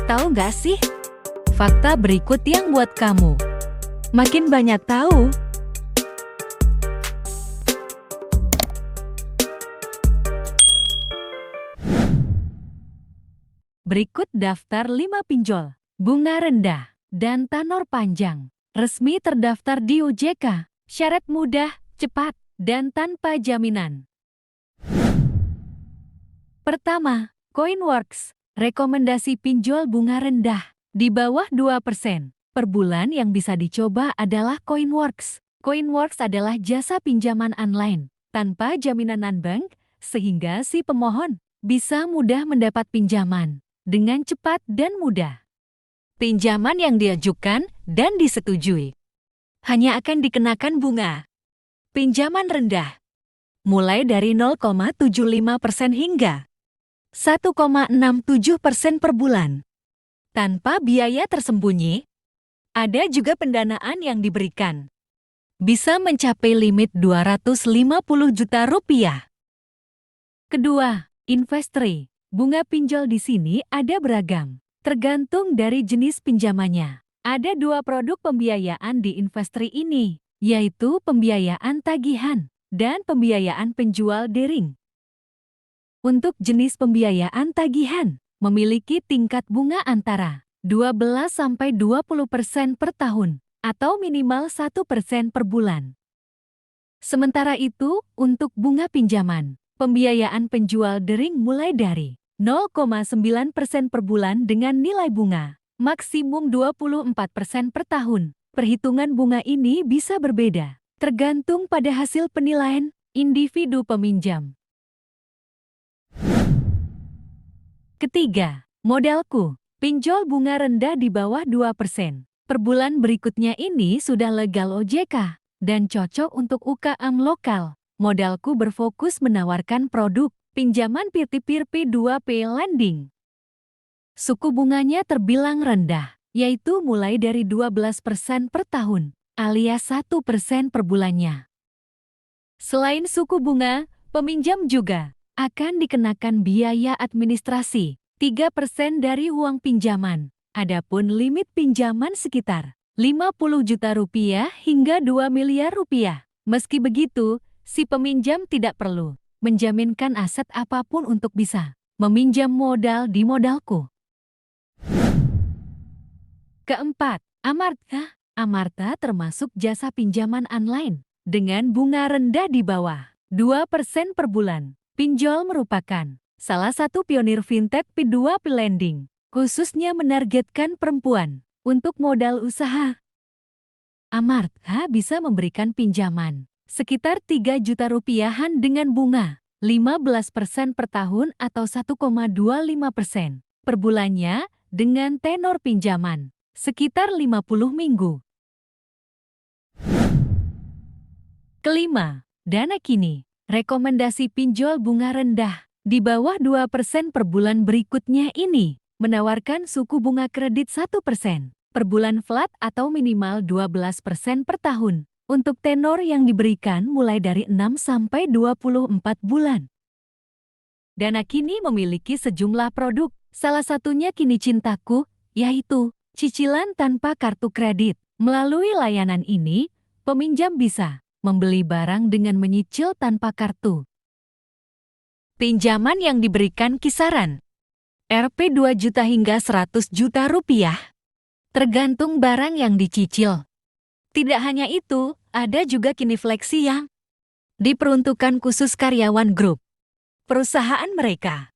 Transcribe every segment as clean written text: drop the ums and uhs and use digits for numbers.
Tahu nggak sih? Fakta berikut yang buat kamu makin banyak tahu. Berikut daftar 5 pinjol, bunga rendah, dan tenor panjang. Resmi terdaftar di OJK, syarat mudah, cepat, dan tanpa jaminan. Pertama, Coinworks. Rekomendasi pinjol bunga rendah, di bawah 2% per bulan yang bisa dicoba adalah Coinworks. Coinworks adalah jasa pinjaman online, tanpa jaminan non-bank, sehingga si pemohon bisa mudah mendapat pinjaman dengan cepat dan mudah. Pinjaman yang diajukan dan disetujui hanya akan dikenakan bunga pinjaman rendah, mulai dari 0,75% hingga 1,67% per bulan. Tanpa biaya tersembunyi, ada juga pendanaan yang diberikan. Bisa mencapai limit 250 juta rupiah. Kedua, Investory. Bunga pinjol di sini ada beragam, tergantung dari jenis pinjamannya. Ada 2 produk pembiayaan di Investory ini, yaitu pembiayaan tagihan dan pembiayaan penjual daring. Untuk jenis pembiayaan tagihan, memiliki tingkat bunga antara 12–20% per tahun, atau minimal 1% per bulan. Sementara itu, untuk bunga pinjaman, pembiayaan penjual daring mulai dari 0,9% per bulan dengan nilai bunga maksimum 24% per tahun. Perhitungan bunga ini bisa berbeda, tergantung pada hasil penilaian individu peminjam. Ketiga, Modalku. Pinjol bunga rendah di bawah 2% per bulan berikutnya ini sudah legal OJK dan cocok untuk UKM lokal. Modalku berfokus menawarkan produk pinjaman peer-to-peer P2P lending. Suku bunganya terbilang rendah, yaitu mulai dari 12% per tahun alias 1% per bulannya. Selain suku bunga, peminjam juga akan dikenakan biaya administrasi 3% dari uang pinjaman. Adapun limit pinjaman sekitar 50 juta rupiah hingga 2 miliar rupiah. Meski begitu, si peminjam tidak perlu menjaminkan aset apapun untuk bisa meminjam modal di Modalku. Keempat, Amarta. Amarta termasuk jasa pinjaman online dengan bunga rendah di bawah 2% per bulan. Pinjol merupakan salah satu pionir fintech P2P lending, khususnya menargetkan perempuan untuk modal usaha. Amarta bisa memberikan pinjaman sekitar 3 juta rupiahan dengan bunga 15% per tahun atau 1,25% per bulannya dengan tenor pinjaman sekitar 50 minggu. Kelima, Dana Kini. Rekomendasi pinjol bunga rendah di bawah 2% per bulan berikutnya ini menawarkan suku bunga kredit 1% per bulan flat atau minimal 12% per tahun untuk tenor yang diberikan mulai dari 6 sampai 24 bulan. Dana Kini memiliki sejumlah produk, salah satunya Kini Cintaku, yaitu cicilan tanpa kartu kredit. Melalui layanan ini, peminjam bisa membeli barang dengan menyicil tanpa kartu. Pinjaman yang diberikan kisaran Rp 2 juta hingga 100 juta rupiah, tergantung barang yang dicicil. Tidak hanya itu, ada juga Kini Fleksi yang diperuntukkan khusus karyawan grup perusahaan mereka.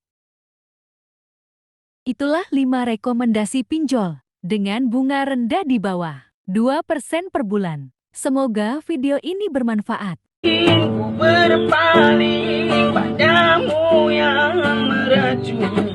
Itulah 5 rekomendasi pinjol dengan bunga rendah di bawah 2% per bulan. Semoga video ini bermanfaat. Ku berpaling padamu yang meracuni.